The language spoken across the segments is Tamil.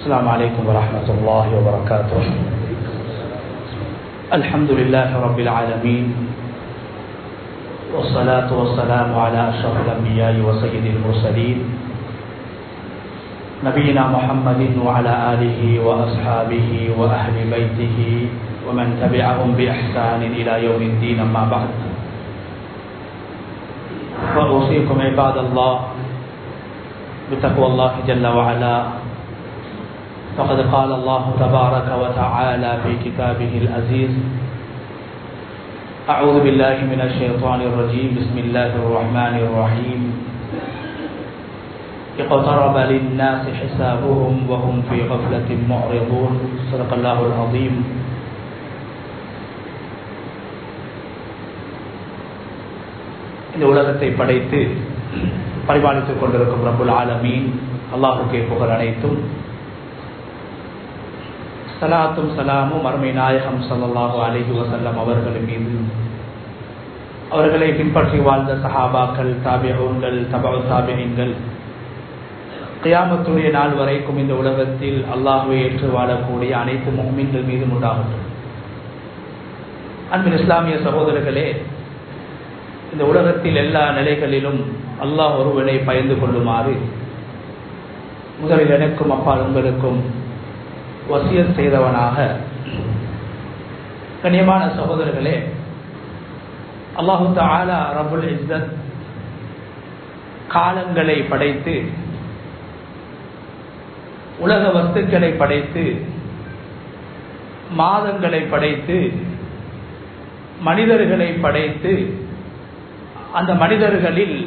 السلام عليكم ورحمة الله وبركاته. الحمد لله رب العالمين، والصلاة والسلام على أشرف الأنبياء وسيد المرسلين نبينا محمد وعلى آله وأصحابه وأهل بيته ومن تبعهم بإحسان إلى يوم الدين، أما بعد، فأوصيكم عباد الله بتقوى الله جل وعلا. فقد قال الله تبارك وتعالى في كتابه العزيز: أعوذ بالله من الشيطان الرجيم، بسم الله الرحمن الرحيم. اقترب للناس حسابهم وهم في غفلة معرضون. صدق الله العظيم. இந்த உலகத்தை படைத்து பரிபாலித்துக் கொண்டிருக்கும் ரப்புல் ஆலமீன் அல்லாஹ்வுக்கே புகழ் அனைத்தும். ஸலாத்தும் ஸலாமும் அருமை நாயகம் ஸல்லல்லாஹு அலைஹி வஸல்லம் அவர்களின் மீது, அவர்களை பின்பற்றி வாழ்ந்த சஹாபாக்கள், தாபிஊன்கள், தபஉ தாபிஈன்கள், கியாமத்துடைய நாள் வரைக்கும் இந்த உலகத்தில் அல்லாஹ்வை ஏற்று வாழக்கூடிய அனைத்து முஃமின்கள் மீதும் உண்டாகட்டும். அன்பின் இஸ்லாமிய சகோதரர்களே, இந்த உலகத்தில் எல்லா நிலைகளிலும் அல்லாஹ் ஒருவனை பயந்து கொள்ளுமாறு முதலில் எனக்கும் அப்பால் உங்களுக்கும் வசியத் செய்தவனாக, கண்ணியமான சகோதரர்களே, அல்லாஹு தஆலா ரப்புல் இஸ்ஸத் காலங்களை படைத்து, உலக வஸ்துக்களை படைத்து, மாதங்களை படைத்து, மனிதர்களை படைத்து, அந்த மனிதர்களில்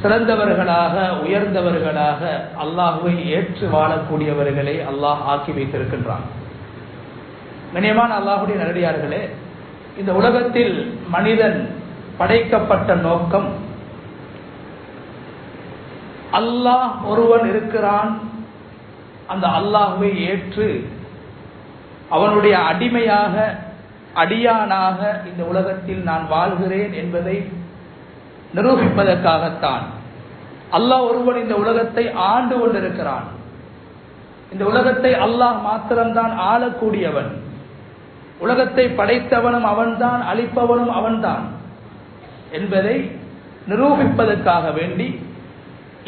சிறந்தவர்களாக உயர்ந்தவர்களாக அல்லாஹ்வை ஏற்று வாழக்கூடியவர்களை அல்லாஹ் ஆக்கி வைத்திருக்கின்றான். கண்ணியமான அல்லாஹ்வுடைய நல்லடியார்களே, இந்த உலகத்தில் மனிதன் படைக்கப்பட்ட நோக்கம், அல்லாஹ் ஒருவன் இருக்கிறான், அந்த அல்லாஹ்வை ஏற்று அவனுடைய அடிமையாக, அடியானாக இந்த உலகத்தில் நான் வாழ்கிறேன் என்பதை நிரூபிப்பதற்காகத்தான். அல்லாஹ் ஒருவன் இந்த உலகத்தை ஆண்டு கொண்டிருக்கிறான். இந்த உலகத்தை அல்லாஹ் மாத்திரம்தான் ஆளக்கூடியவன். உலகத்தை படைத்தவனும் அவன்தான், அழிப்பவனும் அவன்தான் என்பதை நிரூபிப்பதற்காக வேண்டி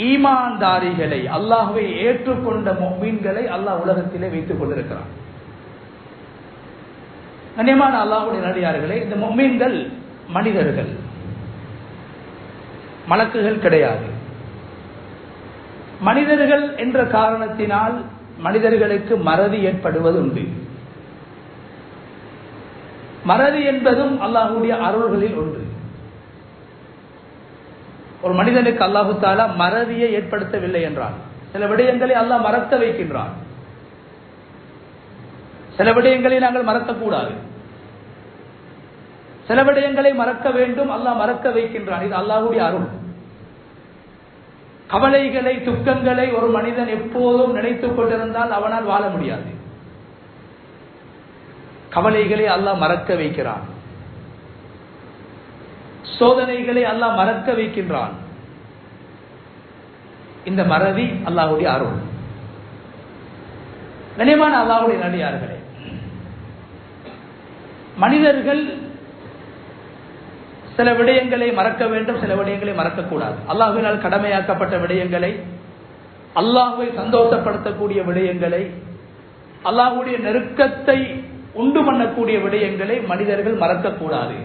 ஈமான்தாரிகளை, அல்லாஹ்வை ஏற்றுக்கொண்ட முஃமின்களை அல்லாஹ் உலகத்திலே வைத்துக் கொண்டிருக்கிறான். கண்ணியமான அல்லாஹ்வுடைய நல்லடியார்களே, இந்த முஃமின்கள் மனிதர்கள், மலக்குகள் கிடையாது. மனிதர்கள் என்ற காரணத்தினால் மனிதர்களுக்கு மறதி ஏற்படுவது உண்டு. மறதி என்பதும் அல்லாஹ்வுடைய அருள்களில் ஒன்று. ஒரு மனிதனுக்கு அல்லாஹு தஆலா மறதியை ஏற்படுத்தவில்லை என்றால், சில விடயங்களை அல்லாஹ் மறக்க வைக்கின்றான். சில விடயங்களை நாங்கள் மறக்கக்கூடாது, சில விடயங்களை மறக்க வேண்டும், அல்லாஹ் மறக்க வைக்கின்றான். இது அல்லாஹ்வுடைய அருள். கவலைகளை, துக்கங்களை ஒரு மனிதன் எப்போதும் நினைத்துக் கொண்டிருந்தால் அவனால் வாழ முடியாது. கவலைகளை அல்லாஹ் மறக்க வைக்கிறான். சோதனைகளை அல்லாஹ் மறக்க வைக்கின்றான். இந்த மறதி அல்லாஹ்வுடைய அருள். கண்ணியமான அல்லாஹ்வுடைய நல்லடியார்களே, மனிதர்கள் சில விடயங்களை மறக்க வேண்டும், சில விடயங்களை மறக்கக்கூடாது. அல்லாஹ்வினால் கடமையாக்கப்பட்ட விடயங்களை, அல்லாஹ்வை சந்தோஷப்படுத்தக்கூடிய விடயங்களை, அல்லாஹ்வுடைய நெருக்கத்தை உண்டு பண்ணக்கூடிய விடயங்களை மனிதர்கள் மறக்கக்கூடாது.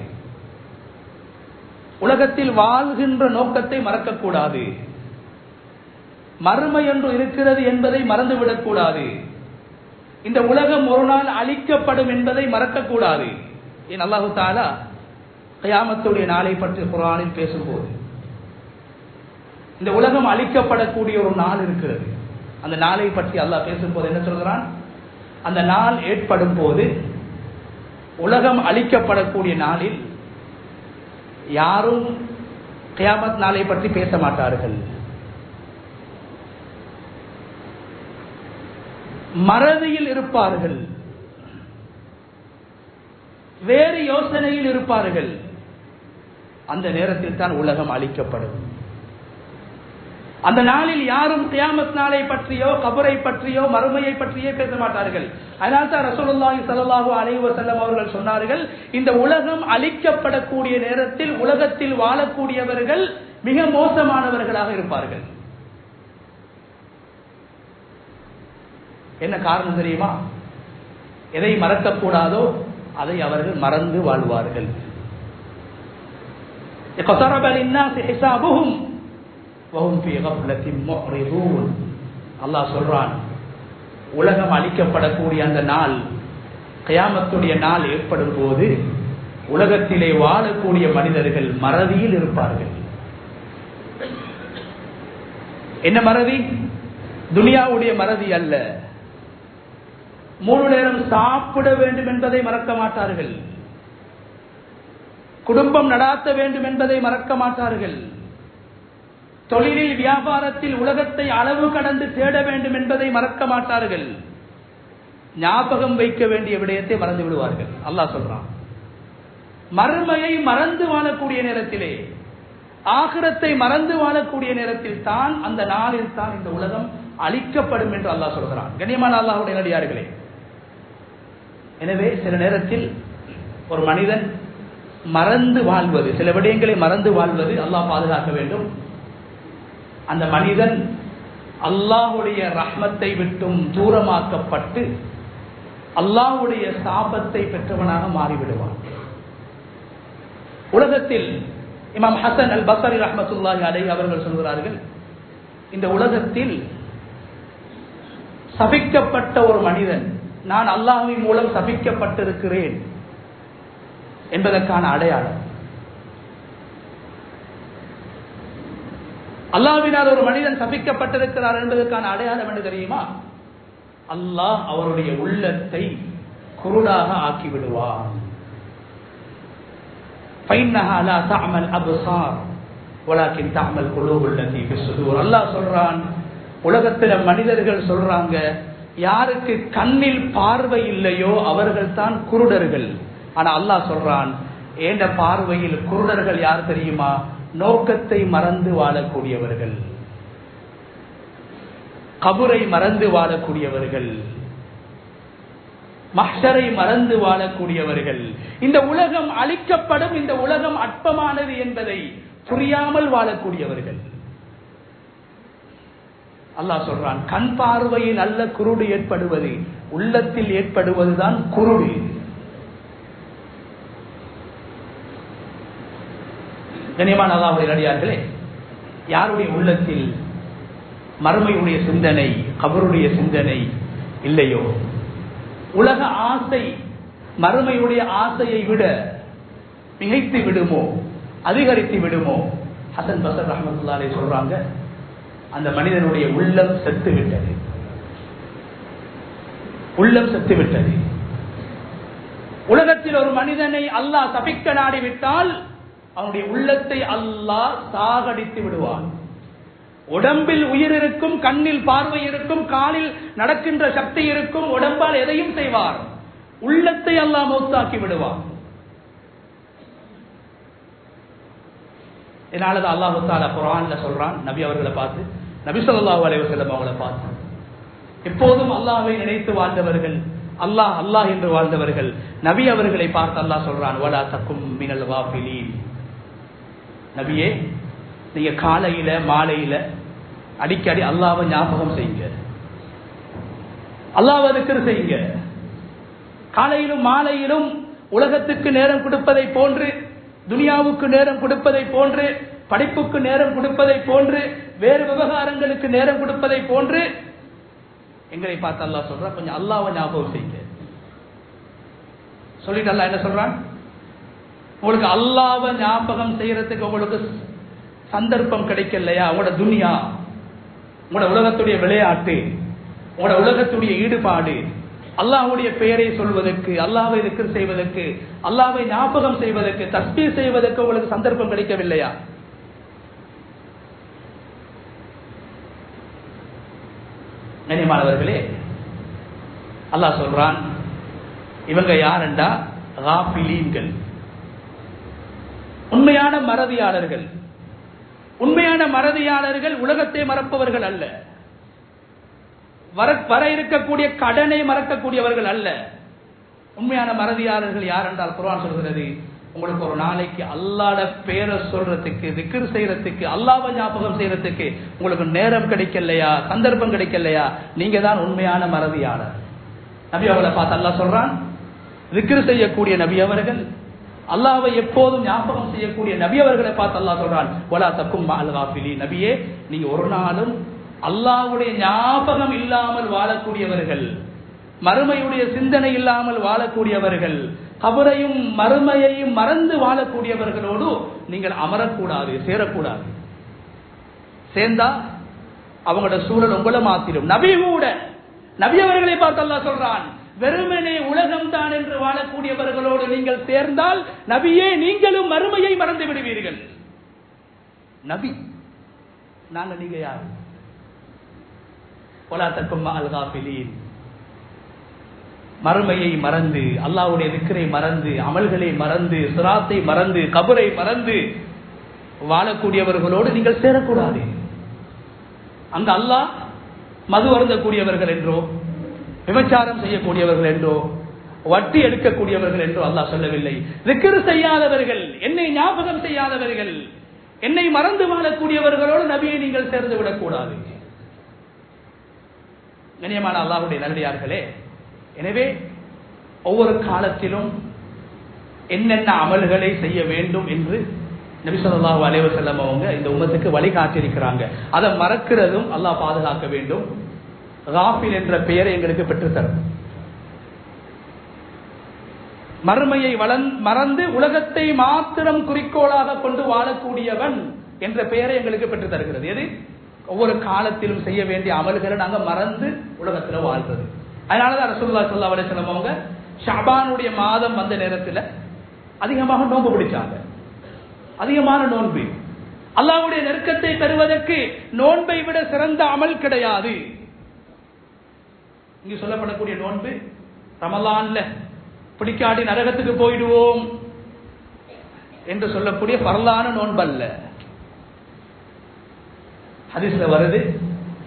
உலகத்தில் வாழ்கின்ற நோக்கத்தை மறக்கக்கூடாது. மறுமை என்று இருக்கிறது என்பதை மறந்துவிடக்கூடாது. இந்த உலகம் ஒரு நாள் அழிக்கப்படும் என்பதை மறக்கக்கூடாது. ஏன் அல்லாஹு தஆலா கியாமத்துடைய நாளை பற்றி குர்ஆனில் பேசும்போது, இந்த உலகம் அழிக்கப்படக்கூடிய ஒரு நாள் இருக்கிறது. அந்த நாளை பற்றி அல்லாஹ் பேசும்போது என்ன சொல்கிறான்? அந்த நாள் ஏற்படும் போது, உலகம் அழிக்கப்படக்கூடிய நாளில் யாரும் கியாமத் நாளை பற்றி பேச மாட்டார்கள். மறதியில் இருப்பார்கள், வேறு யோசனையில் இருப்பார்கள். அந்த நேரத்தில் தான் உலகம் அழிக்கப்படும். அந்த நாளில் யாரும் கியாமத் நாளை பற்றியோ கபரை பற்றியோ மறுமையை பற்றியோ பேச மாட்டார்கள். அதனால் தான் ரசூலுல்லாஹி ஸல்லல்லாஹு அலைஹி வஸல்லம் அவர்கள் சொன்னார்கள், இந்த உலகம் அழிக்கப்படக்கூடிய நேரத்தில் உலகத்தில் வாழக்கூடியவர்கள் மிக மோசமானவர்களாக இருப்பார்கள். என்ன காரணம் தெரியுமா? எதை மறக்கக்கூடாதோ அதை அவர்கள் மறந்து வாழ்வார்கள். அல்லாஹ் சொல்றான், உலகம் அழிக்கப்படக்கூடிய அந்த நாள், கியாமத்துடைய நாள் ஏற்படும் போது உலகத்திலே வாழக்கூடிய மனிதர்கள் மறதியில் இருப்பார்கள். என்ன மறதி? துனியாவுடைய மறதி அல்ல. 3 நேரம் சாப்பிட வேண்டும் என்பதை மறக்க மாட்டார்கள். குடும்பம் நடாத்த வேண்டும் என்பதை மறக்க மாட்டார்கள். தொழிலில் வியாபாரத்தில் உலகத்தை அளவு கடந்து தேட வேண்டும் என்பதை மறக்க மாட்டார்கள். ஞாபகம் வைக்க வேண்டிய விடயத்தை மறந்து விடுவார்கள். அல்லாஹ் சொல்றான், மறுமையை மறந்து வாழக்கூடிய நேரத்திலே, ஆகிரத்தை மறந்து வாழக்கூடிய நேரத்தில் தான், அந்த நாளில் தான் இந்த உலகம் அழிக்கப்படும் என்று அல்லாஹ் சொல்கிறான். கண்ணியமான அல்லாஹ்வுடைய நல்லடியார்களே, எனவே சில நேரத்தில் ஒரு மனிதன் மறந்து வாழ்வது, சில விடயங்களை மறந்து வாழ்வது அல்லாஹ் பாதுகாக்க வேண்டும். அந்த மனிதன் அல்லாஹ்வுடைய ரஹ்மத்தை விட்டும் தூரமாக்கப்பட்டு அல்லாஹ்வுடைய சாபத்தை பெற்றவனாக மாறிவிடுவான். உலகத்தில் இமாம் ஹசன் அல் பஸ்ரி ரஹ்மத்துல்லாஹி அலைஹி அவர்கள் சொல்கிறார்கள், இந்த உலகத்தில் சபிக்கப்பட்ட ஒரு மனிதன், நான் அல்லாஹ்வின் மூலம் சபிக்கப்பட்டிருக்கிறேன் என்பதற்கான அடையாளம். அல்லாஹ்வினால் ஒரு மனிதன் சபிக்கப்பட்டிருக்கிறார் என்பதற்கான அடையாளம் என்ன தெரியுமா? அல்லாஹ் அவருடைய உள்ளத்தை குருடாக ஆக்கி விடுவான். அல்லாஹ் சொல்றான், உலகத்தில் மனிதர்கள் சொல்றாங்க, யாருக்கு கண்ணில் பார்வை இல்லையோ அவர்கள் தான் குருடர்கள். ஆனா அல்லாஹ் சொல்றான், ஏண்ட பார்வையில் குருடர்கள் யார் தெரியுமா? நோக்கத்தை மறந்து வாழக்கூடியவர்கள், கபரை மறந்து வாழக்கூடியவர்கள், மஹ்ஷரை மறந்து வாழக்கூடியவர்கள். இந்த உலகம் அழிக்கப்படும், இந்த உலகம் அற்பமானது என்பதை புரியாமல் வாழக்கூடியவர்கள். அல்லாஹ் சொல்றான், கண் பார்வையில் அல்ல குருடு ஏற்படுவது, உள்ளத்தில் ஏற்படுவதுதான் குருடு. கண்ணியமான அல்லாஹ்வுடைய நல்லடியார்களே, யாருடைய உள்ளத்தில் மறுமையுடைய சிந்தனை, கபருடைய சிந்தனை இல்லையோ, உலக ஆசை மறுமையுடைய ஆசையை விட மிகைத்து விடுமோ, அதிகரித்து விடுமோ, ஹசன் பஸ்ரி ரஹ்மத்துல்லாஹி அலைஹி சொல்றாங்க, அந்த மனிதனுடைய உள்ளம் செத்து விட்டது. உள்ளம் செத்து விட்டது. உலகத்தில் ஒரு மனிதனை அல்லாஹ் சபிக்க நாடிவிட்டால் அவனுடைய உள்ளத்தை அல்லாஹ் சாகடித்து விடுவான். உடம்பில் உயிர் இருக்கும், கண்ணில் பார்வை இருக்கும், காலில் நடக்கின்ற சக்தி இருக்கும், உடம்பால் எதையும் செய்வார். உள்ளத்தை அல்லாஹ் மௌத்தாக்கி விடுவான். இதனாலதான் அல்லாஹ் தஆலா குர்ஆன்ல சொல்றான், நபி அவர்களை பார்த்து, நபி ஸல்லல்லாஹு அலைஹி வஸல்லம் அவர்களை பார்த்து, எப்போதும் அல்லாஹ்வை நினைத்து வாழ்ந்தவர்கள், அல்லாஹ் அல்லாஹ் என்று வாழ்ந்தவர்கள், நபி அவர்களை பார்த்து அல்லாஹ் சொல்றான், வலா தக்கும் மினல் காஃபிலீன். நபியே, நீங்க காலையில மாலையில அடிக்கடி அல்லாஹ்வை ஞாபகம் செய்யுங்க, அல்லாஹ்வை திக்ர் செய்யுங்க. காலையிலும் மாலையிலும் உலகத்துக்கு நேரம் கொடுப்பதை போன்று, துனியாவுக்கு நேரம் கொடுப்பதை போன்று, படிப்புக்கு நேரம் கொடுப்பதை போன்று, வேறு விவகாரங்களுக்கு நேரம் கொடுப்பதை போன்று எங்களை பார்த்து அல்லாஹ் சொல்ற, கொஞ்சம் அல்லாஹ்வை ஞாபகம் செய்யுங்க. சொல்லிட்டு அல்லாஹ் என்ன சொல்றான்? உங்களுக்கு அல்லாஹ்வை ஞாபகம் செய்யறதுக்கு உங்களுக்கு சந்தர்ப்பம் கிடைக்கலையா? உங்களோட துனியா, உங்களோட உலகத்துடைய விளையாட்டு, உங்களோட உலகத்துடைய ஈடுபாடு, அல்லாஹ்வுடைய பெயரை சொல்வதற்கு, அல்லாஹ்வை திக்ர் செய்வதற்கு, அல்லாஹ்வை ஞாபகம் செய்வதற்கு, தஸ்பீஹ் செய்வதற்கு உங்களுக்கு சந்தர்ப்பம் கிடைக்கவில்லையா? கண்ணியமானவர்களே, அல்லாஹ் சொல்றான், இவங்க யாருண்டா காஃபிலீன்கள், உண்மையான மறதியாளர்கள். உண்மையான மறதியாளர்கள் உலகத்தை மறப்பவர்கள் அல்ல, வர இருக்கக்கூடிய கடனை மறக்கக்கூடியவர்கள் அல்ல. உண்மையான மறதியாளர்கள் யார் என்றால் குர்ஆன் சொல்கிறது, உங்களுக்கு ஒரு நாளைக்கு அல்லாஹ்ட பேரை சொல்றதுக்கு, திக்ர் செய்யறதுக்கு, அல்லாஹ்வை ஞாபகம் செய்யறதுக்கு உங்களுக்கு நேரம் கிடைக்கலையா, சந்தர்ப்பம் கிடைக்கலையா, நீங்க தான் உண்மையான மறதியாளர். நபி அவர்களை பார்த்து அல்லாஹ் சொல்றான், திக்ர் செய்யக்கூடிய நபி அவர்கள், அல்லாஹ்வை எப்போதும் ஞாபகம் செய்யக்கூடிய நபி அவர்களை பார்த்து அல்லாஹ் சொல்றான், வலா தக்கும் மஅல் காஃபிலீன், நபியே நீங்க ஒரு நாளும் அல்லாஹ்வுடைய ஞாபகம் இல்லாமல் வாழக்கூடியவர்கள், மறுமையுடைய சிந்தனை இல்லாமல் வாழக்கூடியவர்கள், கபரையும் மறுமையையும் மறந்து வாழக்கூடியவர்களோடு நீங்கள் அமரக்கூடாது, சேரக்கூடாது. சேர்ந்தா அவங்களோட சூழல் உங்களை மாத்திரும். நபி கூட நபி அவர்களை பார்த்து அல்லாஹ் சொல்றான், வெறுமனே உலகம் தான் என்று வாழக்கூடியவர்களோடு நீங்கள் சேர்ந்தால் நபியே நீங்களும் மறுமையை மறந்து விடுவீர்கள். நபி நாங்க, நீங்க யார்? வலா தக்கும் மஅல் காஃபிலீன், மறுமையை மறந்து, அல்லாஹ்வுடைய திக்ரை மறந்து, அமல்களை மறந்து, சிராத்தை மறந்து, கபரை மறந்து வாழக்கூடியவர்களோடு நீங்கள் சேரக்கூடாது. அங்க அல்லாஹ் மது அருந்தக்கூடியவர்கள் என்றோ, விபச்சாரம் செய்யக்கூடியவர்கள் என்றோ, வட்டி எடுக்கக்கூடியவர்கள் என்றோ அல்லாஹ் சொல்லவில்லை. திக்ர் செய்யாதவர்கள், என்னை ஞாபகம் செய்யாதவர்கள், என்னை மறந்து வாழக்கூடியவர்களோடு நபியை நீங்கள் சேர்ந்து விடக்கூடாது. கண்ணியமான அல்லாஹ்வுடைய நல்லடியார்களே, எனவே ஒவ்வொரு காலத்திலும் என்னென்ன அமல்களை செய்ய வேண்டும் என்று நபி ஸல்லல்லாஹு அலைஹி வஸல்லம் அவங்க இந்த உம்மத்துக்கு வழிகாட்டியிருக்கிறாங்க. அதை மறக்கிறதும் அல்லாஹ் பாதுகாக்க வேண்டும். காஃபில் என்ற பெயரை எங்களுக்கு பெற்றுத்தரும். மறுமையை மறந்து உலகத்தை மாத்திரம் குறிக்கோளாக கொண்டு வாழக்கூடியவன் என்ற பெயரை எங்களுக்கு பெற்று தருகிறது. எது? ஒவ்வொரு காலத்திலும் செய்ய வேண்டிய அமல்களை நாங்க மறந்து உலகத்துல வாழ்றது. அதனாலதான் ரசூலுல்லாஹி ஸல்லல்லாஹு அலைஹி வஸல்லம் அவங்க ஷஅபானுடைய மாதம் வந்த நேரத்தில் அதிகமாக நோன்பு பிடிச்சாங்க. அதிகமான நோன்பு. அல்லாஹ்வுடைய நெருக்கத்தை பெறுவதற்கு நோன்பை விட சிறந்த அமல் கிடையாது. இங்கு சொல்லப்படக்கூடிய நோன்பு ரமலான்ல பிடிக்காட்டி நரகத்துக்கு போயிடுவோம் என்று சொல்லக்கூடிய பரலான நோன்பு அல்ல. ஹதீஸ்ல வருது,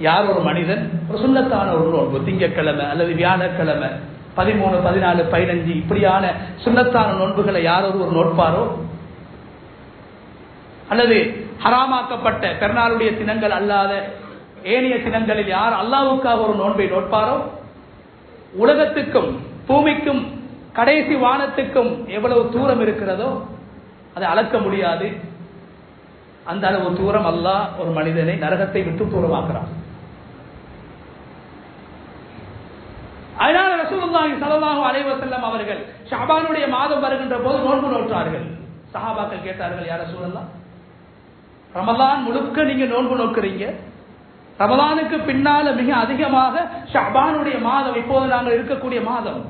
யார் ஒரு மனிதன் ஒரு சுன்னத்தான ஒரு நோன்பு, திங்கட்கிழமை அல்லது வியாழக்கிழமை 13, 14, 15 இப்படியான சுன்னத்தான நோன்புகளை யார் ஒரு நோட்பாரோ, அல்லது ஹராமாக்கப்பட்ட பெருநாளுடைய தினங்கள் அல்லாத ஏனைய தினங்களில் யார் அல்லாஹ்வுக்காக ஒரு நோன்பை நோட்பாரோ, உலகத்துக்கும் பூமிக்கும் கடைசி வானத்துக்கும் எவ்வளவு தூரம் இருக்கிறதோ அதை அளக்க முடியாது. அந்த அளவு தூரம் அல்லாஹ் ஒரு மனிதனை நரகத்தை விட்டு தூரமாக்குறான். அதனால ரசூலுல்லாஹி ஸல்லல்லாஹு அலைஹி வஸல்லம் அவர்கள் ஷஅபானுடைய மாதம் வருகின்ற போது நோன்பு நோற்றார்கள். சஹாபாக்கள் கேட்டார்கள், யா ரசூலல்லாஹ், ரமலான் முழுக்க நீங்க நோன்பு நோக்குறீங்க, ரமலானுக்கு பின்னால மிக அதிகமாக ஷஅபானுடைய மாதம், இப்போது நாங்கள் இருக்கக்கூடிய மாதம்,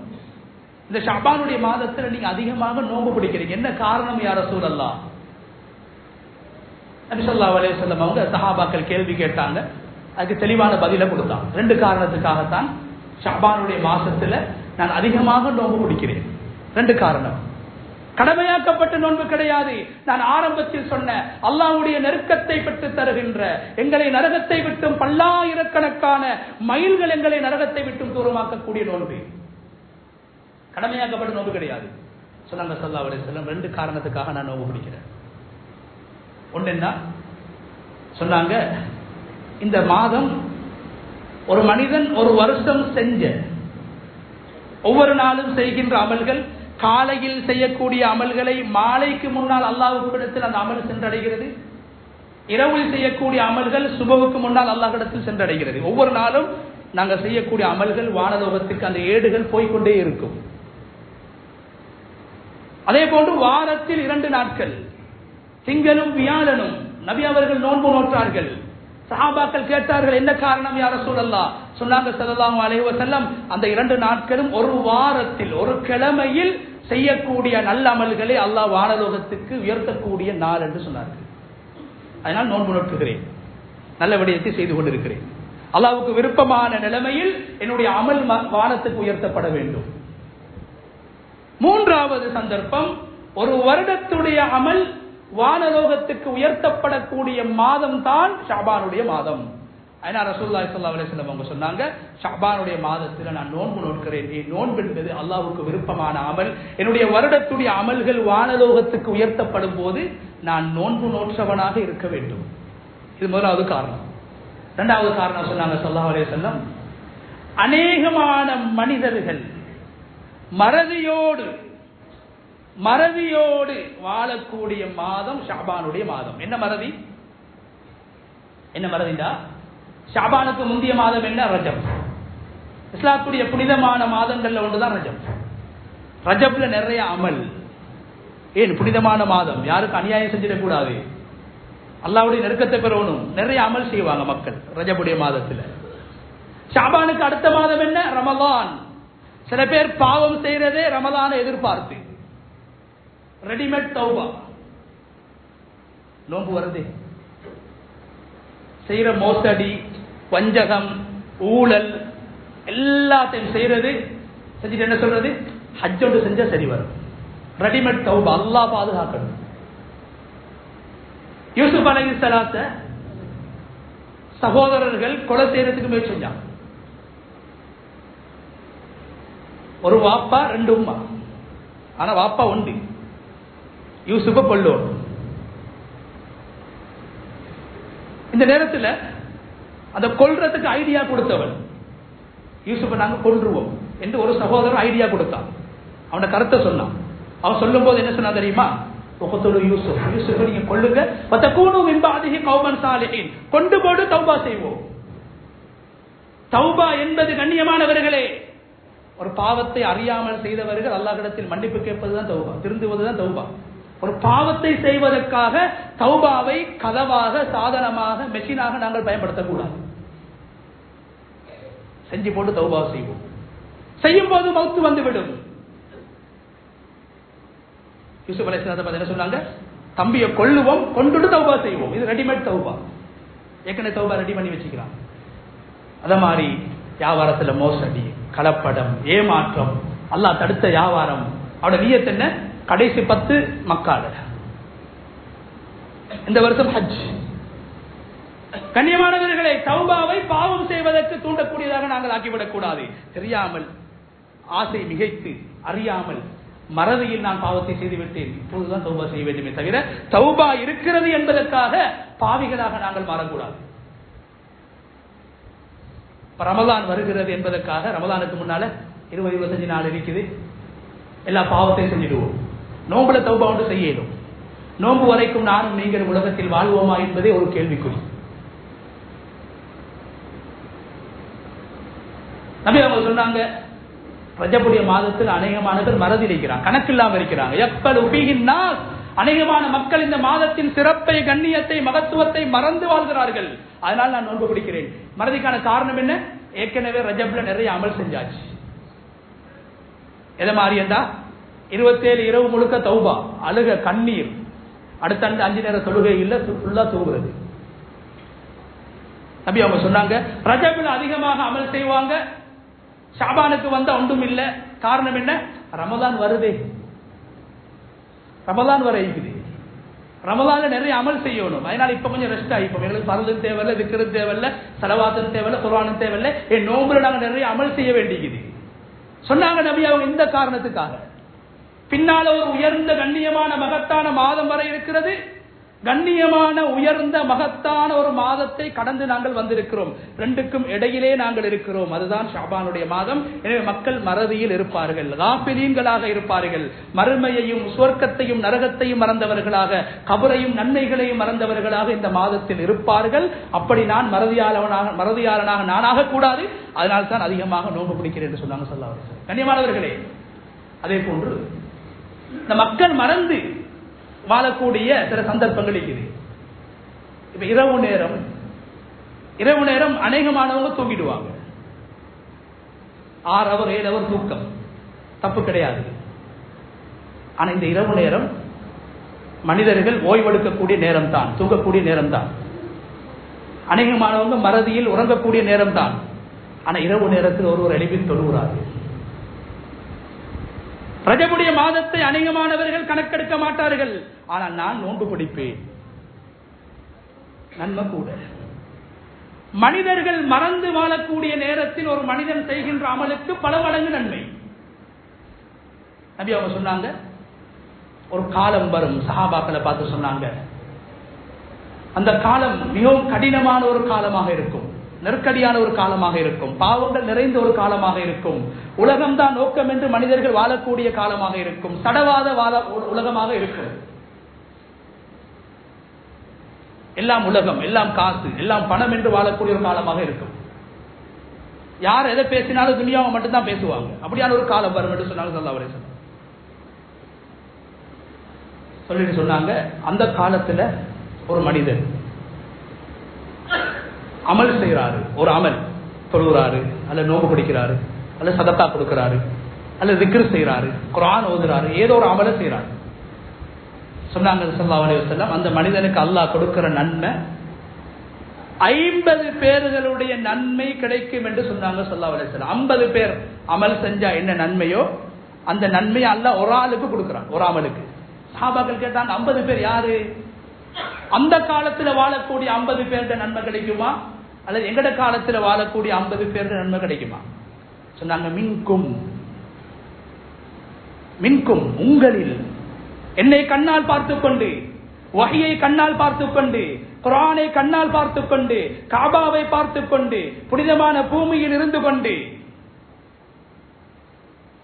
இந்த ஷஅபானுடைய மாதத்தில் நீங்க அதிகமாக நோன்பு பிடிக்கிறீங்க, என்ன காரணம் யா ரசூலல்லாஹ்? நபி ஸல்லல்லாஹு அலைஹி வஸல்லம் அவங்க சஹாபாக்கள் கேள்வி கேட்டாங்க, அதுக்கு தெளிவான பதிலை கொடுத்தாங்க. 2 காரணத்துக்காகத்தான் ஷஅபானுடைய மாசத்துல நான் அதிகமாக நோன்பு பிடிக்கிறேன். 2 காரணம். கடமையாக்கப்பட்ட நோன்பு கிடையாது. நான் ஆரம்பத்தில் சொன்ன அல்லாஹ்வுடைய நெருக்கத்தை பெற்று தருகின்ற, எங்களை நரகத்தை விட்டும் பல்லாயிரக்கணக்கான மைல்கள் எங்களை நரகத்தை விட்டும் தூரமாக்கக்கூடிய நோன்பு. கடமையாக்கப்பட்ட நோன்பு கிடையாது. சொன்னாங்க ஸல்லல்லாஹு அலைஹி வஸல்லம், 2 காரணத்துக்காக நான் நோன்பு பிடிக்கிறேன். ஒன்று என்ன சொன்னாங்க, இந்த மாதம் ஒரு மனிதன் ஒரு வருஷம் செஞ்ச ஒவ்வொரு நாளும் செய்கின்ற அமல்கள், காலையில் செய்யக்கூடிய அமல்களை மாலைக்கு முன்னால் அல்லாஹ்விடத்தில் அந்த அமல் சென்றடைகிறது. இரவில் செய்யக்கூடிய அமல்கள் சுபவுக்கு முன்னால் அல்லாஹ்விடத்தில் சென்றடைகிறது. ஒவ்வொரு நாளும் நாங்கள் செய்யக்கூடிய அமல்கள் வானலோகத்துக்கு அந்த ஏடுகள் போய்கொண்டே இருக்கும். அதே போன்று வாரத்தில் 2 நாட்கள், திங்களும் வியாழனும் நபி அவர்கள் நோன்பு நோற்றார்கள். சஹாபாக்கள் கேட்டார்கள், என்ன காரணம் யா ரசூலல்லாஹ்? சொன்னாங்க ஸல்லல்லாஹு அலைஹி வஸல்லம், அந்த 2 நாட்களும் ஒரு வாரத்தில் ஒரு கிழமையில் செய்யக்கூடிய நல்ல அமல்களை அல்லாஹ் வானலோகத்துக்கு உயர்த்தக்கூடிய நாள் என்று சொன்னார்கள். அதனால் நோன்பு நோக்குகிறேன், நல்ல விடயத்தை செய்து கொண்டிருக்கிறேன். அல்லாஹ்வுக்கு விருப்பமான நிலைமையில் என்னுடைய அமல் வானத்துக்கு உயர்த்தப்பட வேண்டும். 3வது சந்தர்ப்பம், ஒரு வருடத்துடைய அமல் வானலோகத்துக்கு உயர்த்தப்படக்கூடிய மாதம் தான் ஷாபானுடைய மாதம். அதனால ரசூலுல்லாஹி ஸல்லல்லாஹு அலைஹி வஸல்லம் அவங்க சொன்னாங்க, ஷாபானுடைய மாதத்தில் நான் நோன்பு நோட்கிறேன். நோன்பு என்பது அல்லாஹ்வுக்கு விருப்பமான அமல். என்னுடைய வருடத்துடைய அமல்கள் வானலோகத்துக்கு உயர்த்தப்படும் போது நான் நோன்பு நோற்றவனாக இருக்க வேண்டும். இது முதலாவது காரணம். இரண்டாவது காரணம் சொன்னாங்க ஸல்லல்லாஹு அலைஹி வஸல்லம், அநேகமான மனிதர்கள் மறதியோடு வாழக்கூடிய மாதம் ஷாபானுடைய மாதம். என்ன மறதிண்டா, ஷாபானுக்கு முந்தைய மாதம் என்ன? ரஜப். இஸ்லாத்துடைய புனிதமான மாதங்கள்ல ஒன்றுதான் ரஜப். ரஜப்ல நிறைய அமல். ஏன்? புனிதமான மாதம், யாருக்கு அநியாயம் செஞ்சிடக்கூடாது, அல்லாஹ்வுடைய நெருக்கத்தை பெறணும், நிறைய அமல் செய்வாங்க மக்கள் ரஜபுடைய மாதத்துல. ஷாபானுக்கு அடுத்த மாதம் என்ன? ரமலான். சில பேர் பாவம் செய்யறதே ரமலானை எதிர்பார்த்து. ரெடிமேட் தௌபா. நோன்பு வருது, செய்யற மோசடி, வஞ்சகம், ஊழல் எல்லாத்தையும் செய்யறது, செஞ்சுட்டு என்ன சொல்றது? ஹஜ்ஜோடு செஞ்சா சரி வரும். ரெடிமேட் தௌபா. அல்லாஹ் பாதுகாக்கணும். யூசுப் அலைஹிஸ்ஸலாத்த சகோதரர்கள் கொலை செய்யறதுக்கு முயற்சி செஞ்சாங்க. ஒரு வாப்பா, ரெண்டு உம்மா. ஆனா வாப்பா உண்டு, யூசுப்ப கொல்லோம். இந்த நேரத்தில் அந்த கொல்றதுக்கு ஐடியா கொடுத்தவன், யூசுப்பை நாங்க கொன்றுவோம் என்று ஒரு சகோதரர் ஐடியா கொடுத்தான். அவன கருத்தை சொன்னான். அவன் சொல்லும் போது என்ன சொன்னா தெரியுமா? யூசுப் நீங்க கொள்ளுங்க, கொண்டு போடு தௌபா செய்வோம். தௌபா என்பது கண்ணியமானவர்களே, ஒரு பாவத்தை அறியாமல் செய்தவர்கள் அல்லாஹ்விடத்தில் மன்னிப்பு கேட்பதுதான் தௌபா, திருந்துவதுதான் தௌபா. ஒரு பாவத்தை செய்வதற்காக தௌபாவை கதவாக, சாதனமாக, மெஷினாக நாங்கள் பயன்படுத்தக்கூடாது. செஞ்சு போட்டு தௌபா செய்வோம். செய்யும் போது மௌத்து வந்துவிடும். யூசுப் அலைஹிஸ்ஸலாம் என்ன சொன்னாங்க? தம்பியை கொல்லுவோம், கொண்டுட்டு தௌபா செய்வோம். இது ரெடிமேட் தௌபா. ஏற்கனவே தௌபா ரெடி பண்ணி வச்சுக்கிறான். அத மாதிரி வியாபாரத்துல மோசடி, கலப்படம், ஏமாற்றம், அல்லாஹ் தடுத்த வியாபாரம். அவருடைய நியத் என்ன? கடைசி 10 மக்கால, இந்த வருஷம் ஹஜ். கண்ணியமானவர்களை, தௌபாவை பாவம் செய்வதற்கு தூண்டக்கூடியதாக நாங்கள் ஆக்கிவிடக் கூடாது. தெரியாமல், ஆசை மிகைத்து, அறியாமல், மறதியில் நான் பாவத்தை செய்துவிட்டேன், இப்போதுதான் தௌபா செய்ய வேண்டுமே தவிர தௌபா இருக்கிறது என்பதற்காக பாவிகளாக நாங்கள் மாறக்கூடாது. ரமலான் வருகிறது என்பதற்காக ரமலானுக்கு முன்னால 20-25 நாள் இருக்குது, எல்லா பாவத்தையும் செஞ்சிடுவோம். நோம்புல தௌபா ஒன்று செய்யணும். நோம்பு வரைக்கும் நானும் நீங்கள் உலகத்தில் வாழ்வோமா என்பதே ஒரு கேள்விக்குறி. நபி அவங்க சொன்னாங்க, ரஜபுடைய மாதத்தில் அநேகமானவர்கள் மறதி இருக்கிறாங்க, கணக்கில்லாம இருக்கிறாங்க. அநேகமான மக்கள் இந்த மாதத்தின் சிறப்பை, கண்ணியத்தை, மகத்துவத்தை மறந்து வாழ்கிறார்கள். அதனால் நான் நோன்பு பிடிக்கிறேன். மறதிக்கான காரணம் என்ன? ஏற்கனவே ரஜப்ல நிறைய அமல் செஞ்சாச்சு. எதை மாதிரி என்றா 27 இரவு முழுக்க தௌபா, அழுக, கண்ணீர், அடுத்த 5 நேர தொழுகை இல்ல, ஃபுல்லா தூங்குறது. நபி அவங்க சொன்னாங்க, ரஜப்ல அதிகமாக அமல் செய்வாங்க, ஷாபானுக்கு வந்தா ஒன்றும் இல்ல. காரணம் என்ன? ரமலான் வருதே, ரமலான் வர இருக்குது, ரமலான்ல நிறைய அமல் செய்யணும். அதனால இப்ப கொஞ்சம் ரெஸ்ட் ஆகிப்போம். எங்களுக்கு பரலும் தேவையில்லை, திக்ரும் தேவையில்லை, சலவாத்தும் தேவையில்லை, குர்ஆனும் தேவையில்லை. என் நோம்புல நாங்க நிறைய அமல் செய்ய வேண்டியது சொன்னாங்க நபி அவங்க. இந்த காரணத்துக்காக பின்னால ஒரு உயர்ந்த கண்ணியமான மகத்தான மாதம் வர இருக்கிறது. கண்ணியமான உயர்ந்த மகத்தான ஒரு மாதத்தை கடந்து நாங்கள் வந்திருக்கிறோம். ரெண்டுக்கும் இடையிலே நாங்கள் இருக்கிறோம். அதுதான் ஷாபானுடைய மாதம். எனவே மக்கள் மறதியில் இருப்பார்கள், காஃபிலீன்களாக இருப்பார்கள், மறுமையையும் சுவர்க்கத்தையும் நரகத்தையும் மறந்தவர்களாக, கபரையும் நன்மைகளையும் மறந்தவர்களாக இந்த மாதத்தில் இருப்பார்கள். அப்படி நான் மறதியாளனாக நானாக கூடாது. அதனால் தான் அதிகமாக நோன்பு பிடிக்கிறேன் என்று சொன்னாங்க ஸல்லல்லாஹு அலைஹி வஸல்லம். கண்ணியமானவர்களே, அதே போன்று இந்த மக்கள் மறந்து வாழக்கூடிய சில சந்தர்ப்பங்கள் இருக்குது. இப்ப இரவு நேரம் அநேகமானவங்க தூங்கிடுவாங்க. 6 ஹவர் 7 ஹவர் தூக்கம் தப்பு கிடையாது. ஆனா இந்த இரவு நேரம் மனிதர்கள் ஓய்வெடுக்கக்கூடிய நேரம் தான், தூங்கக்கூடிய நேரம் தான். அநேகமானவங்க மறதியில் உறங்கக்கூடிய நேரம் தான். ஆனா இரவு நேரத்தில் ஒருவர் எழுப்பி தொழுகிறார்கள். ரஜபுடைய மாதத்தை அநேகமானவர்கள் கணக்கெடுக்க மாட்டார்கள். ஆனால் நான் நோன்பு பிடிப்பேன், நன்மை கூட. மனிதர்கள் மறந்து வாழக்கூடிய நேரத்தில் ஒரு மனிதன் செய்கின்ற அமலுக்கு பல மடங்கு நன்மை. நபி அவங்க சொன்னாங்க, ஒரு காலம் வரும், சஹாபாக்களை பார்த்து சொன்னாங்க, அந்த காலம் மிகவும் கடினமான ஒரு காலமாக இருக்கும், நெருக்கடியான ஒரு காலமாக இருக்கும், பாவங்கள் நிறைந்த ஒரு காலமாக இருக்கும், உலகம்தான் நோக்கம் என்று மனிதர்கள் வாழக்கூடிய காலமாக இருக்கும், சடவாத உலகமாக இருக்கும். எல்லாம் உலகம், எல்லாம் காசு, எல்லாம் பணம் என்று வாழக்கூடிய ஒரு காலமாக இருக்கும். யார் எதை பேசினாலும் துனியாவை மட்டும்தான் பேசுவாங்க. அப்படியான ஒரு காலம் வரும் என்று சொன்னாங்க ஸல்லல்லாஹு அலைஹி வஸல்லம். சொல்லிட்டு சொன்னாங்க, அந்த காலத்துல ஒரு மனிதர் அமல் செய்யறாரு, ஒரு அமல் தொழுகிறாரு, அல்ல நோம்பு பிடிக்கிறாரு, அல்ல சதக்கா கொடுக்கிறாரு, அல்ல திக்ர் செய்யறாரு, குர்ஆன் ஓதுறாரு, ஏதோ ஒரு அமலை செய்யறாரு. சொன்னாங்க ஸல்லல்லாஹு அலைஹி வஸல்லம், அந்த மனிதனுக்கு அல்லாஹ் கொடுக்கிற நன்மை 50 பேர்களுடைய நன்மை கிடைக்கும் என்று சொன்னாங்க ஸல்லல்லாஹு அலைஹி வஸல்லம். 50 பேர் அமல் செஞ்சா என்ன நன்மையோ அந்த நன்மையை அல்லாஹ் ஒரு ஆளுக்கு கொடுக்கிறான், ஒரு அமலுக்கு. சஹாபாக்கள் கேட்டாங்க, 50 பேர் யாரு? அந்த காலத்துல வாழக்கூடிய 50 பேருடைய நன்மை கிடைக்குமா, அல்லது எங்கட காலத்துல வாழக்கூடிய 50 பேருடைய நன்மை கிடைக்குமா? சொன்னாங்க, மின்கும், மின்கும், உங்களில், என்னை கண்ணால் பார்த்துக் கொண்டு, வஹியை கண்ணால் பார்த்துக் கொண்டு, குர்ஆனை கண்ணால் பார்த்துக் கொண்டு, காபாவை பார்த்துக் கொண்டு, புனிதமான பூமியில் இருந்து கொண்டு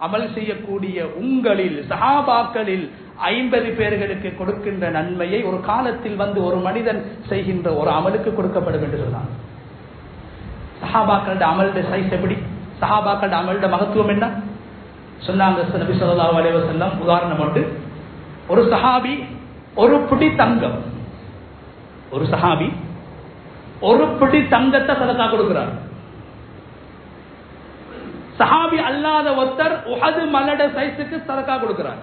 அமல் செய்யக்கூடிய உங்களில், சஹாபாக்களில் 50 பேர்களுக்கு கொடுக்கின்ற நன்மையை ஒரு காலத்தில் வந்து ஒரு மனிதன் செய்கின்ற ஒரு அமலுக்கு கொடுக்கப்படும் என்று சொன்னாங்க. சஹாபாக்களோட அமலுடைய சைஸ் எப்படி, சஹாபாக்களோட அமலுடைய மகத்துவம் என்ன சொன்னாங்க நபி ஸல்லல்லாஹு அலைஹி வஸல்லம். உதாரணம் உண்டு, ஒரு சஹாபி ஒரு பிடி தங்கம், ஒரு சஹாபி ஒரு பிடி தங்கத்தை சதக்கா கொடுக்கிறார். சஹாபி அல்லாத ஒருத்தர் உஹது மலட சைஸுக்கு சதக்கா கொடுக்கிறார்.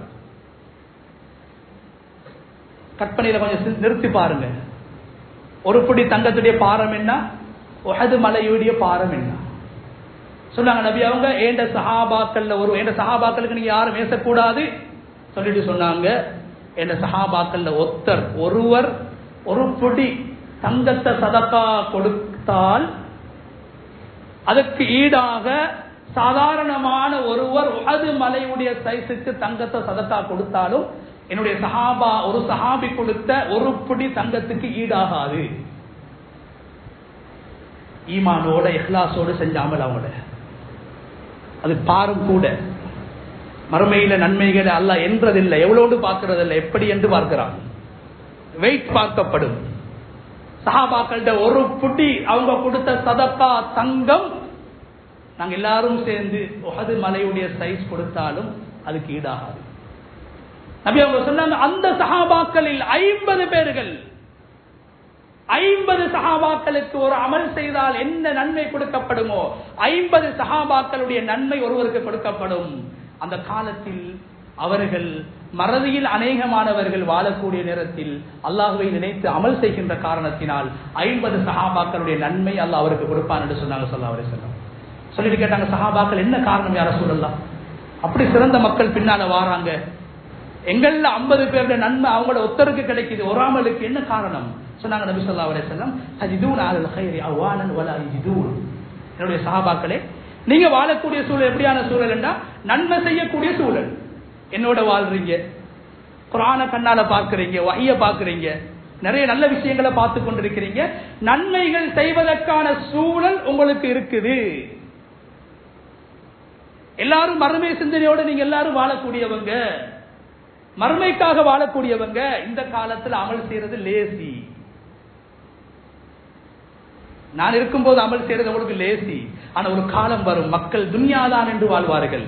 கற்பனையில கொஞ்சம் நிறுத்தி பாருங்க, ஒரு பிடி தங்கத்துடைய பாரம் என்ன, உஹது மலையுடைய பாரம் என்ன. சொன்னாங்க நபி அவங்க, ஏண்ட சஹாபாக்கள்ல ஒரு, ஏண்ட சஹாபாக்களுக்கு நீங்க யாரும் பேசக்கூடாது சொல்லிட்டு சொன்னாங்க, என்ற சஹாபாக்கள்ல ஒருவர் ஒரு பிடி தங்கத்தை சதக்கா கொடுத்தால் அதற்கு ஈடாக சாதாரணமான ஒருவர் உஹது மலையுடைய சைஸுக்கு தங்கத்தை சதக்கா கொடுத்தாலும் என்னுடைய சஹாபா, ஒரு சஹாபி கொடுத்த ஒரு பிடி தங்கத்துக்கு ஈடாகாது. ஈமானோட இஹ்லாஸோடு செஞ்சாமல் அவங்கள அது பாரும் கூட. மறுமையில நன்மைகளை அல்லாஹ் என்றதில்லை, எவ்வளோடு பார்க்கிறதில்லை, எப்படி என்று பார்க்கிறான், வெயிட் பார்க்கப்படும். சஹாபாக்கள்கிட்ட ஒரு புடி அவங்க கொடுத்த சதக்கா தங்கம் நாங்க எல்லாரும் சேர்ந்து உஹது மலையுடைய சைஸ் கொடுத்தாலும் அதுக்கு ஈடாகாது. நபி அவங்க சொன்னாங்க, அந்த சஹாபாக்களில் 50 பேர்கள், 50 சஹாபாக்களுக்கு ஒரு அமல் செய்தால் என்ன நன்மை கொடுக்கப்படுமோ 50 சஹாபாக்களுடைய நன்மை ஒருவருக்கு கொடுக்கப்படும். அந்த காலத்தில் அவர்கள் மறதியில் அநேகமானவர்கள் வாழக்கூடிய நேரத்தில் அல்லாஹ்வை நினைத்து அமல் செய்கின்ற காரணத்தினால் 50 சஹாபாக்களுடைய நன்மை அல்லாஹ் அவருக்கு கொடுப்பான் என்று சொன்னாங்க ஸல்லல்லாஹு அலைஹி வஸல்லம். சொல்லிட்டு கேட்டாங்க, சஹாபாக்கள் என்ன காரணம் யா ரசூலல்லாஹ், அப்படி சிறந்த மக்கள் பின்னால வாராங்க, எங்கள்ல 50 பேருடைய நன்மை அவங்களோட ஒத்தருக்கு கிடைக்குது, ஒரு அமலுக்கு என்ன காரணம்? சொன்னாங்க நபி ஸல்லல்லாஹு அலைஹி வஸல்லம், தஜிதூன அலல் கைரி அவானன் வலா யஜிதூன். என்னுடைய சஹாபாக்களே, நீங்க வாழக்கூடிய சூழல் எப்படியான சூழல் என்றா நன்மை செய்யக்கூடிய சூழல். என்னோட வாழ்றீங்க, குர்ஆனை கண்ணால பார்க்கிறீங்க, வஹிய பார்க்கிறீங்க, நிறைய நல்ல விஷயங்களை பார்த்து கொண்டிருக்கிறீங்க, நன்மைகள் செய்வதற்கான சூழல் உங்களுக்கு இருக்குது. எல்லாரும் மறுமை சிந்தனையோட நீங்க எல்லாரும் வாழக்கூடியவங்க, மறுமைக்காக வாழக்கூடியவங்க. இந்த காலத்தில் அமல் செய்யறது லேசி. நான் இருக்கும்போது அமல் செய்யறது உங்களுக்கு லேசி. ஆனா ஒரு காலம் வரும், மக்கள் துன்யாதான் என்று வாழ்வார்கள்,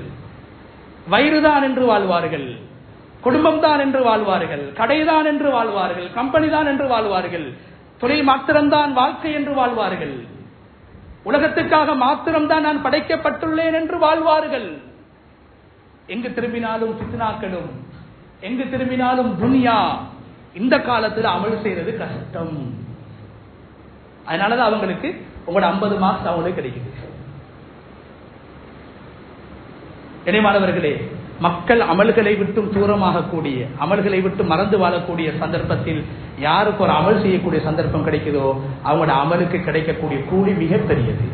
வயிறுதான் என்று வாழ்வார்கள், குடும்பம் தான் என்று வாழ்வார்கள், கடைதான் என்று வாழ்வார்கள், கம்பெனி தான் என்று வாழ்வார்கள், தொழில் மாத்திரம்தான் வாழ்க்கை என்று வாழ்வார்கள், உலகத்துக்காக மாத்திரம்தான் நான் படைக்கப்பட்டுள்ளேன் என்று வாழ்வார்கள். எங்கு திரும்பினாலும் ஃபித்னாக்களும், எங்கு திரும்பினாலும் துன்யா. இந்த காலத்தில் அமல் செய்யறது கஷ்டம். அதனாலதான் அவங்களுக்கு உங்களோட 50 மார்க்ஸ் அவங்களுக்கு கிடைக்குது. கண்ணியமானவர்களே, மக்கள் அமல்களை விட்டும் தூரமாகக்கூடிய, அமல்களை விட்டு மறந்து வாழக்கூடிய சந்தர்ப்பத்தில் யாருக்கு ஒரு அமல் செய்யக்கூடிய சந்தர்ப்பம் கிடைக்குதோ அவங்களோட அமலுக்கு கிடைக்கக்கூடிய கூலி மிக பெரியது.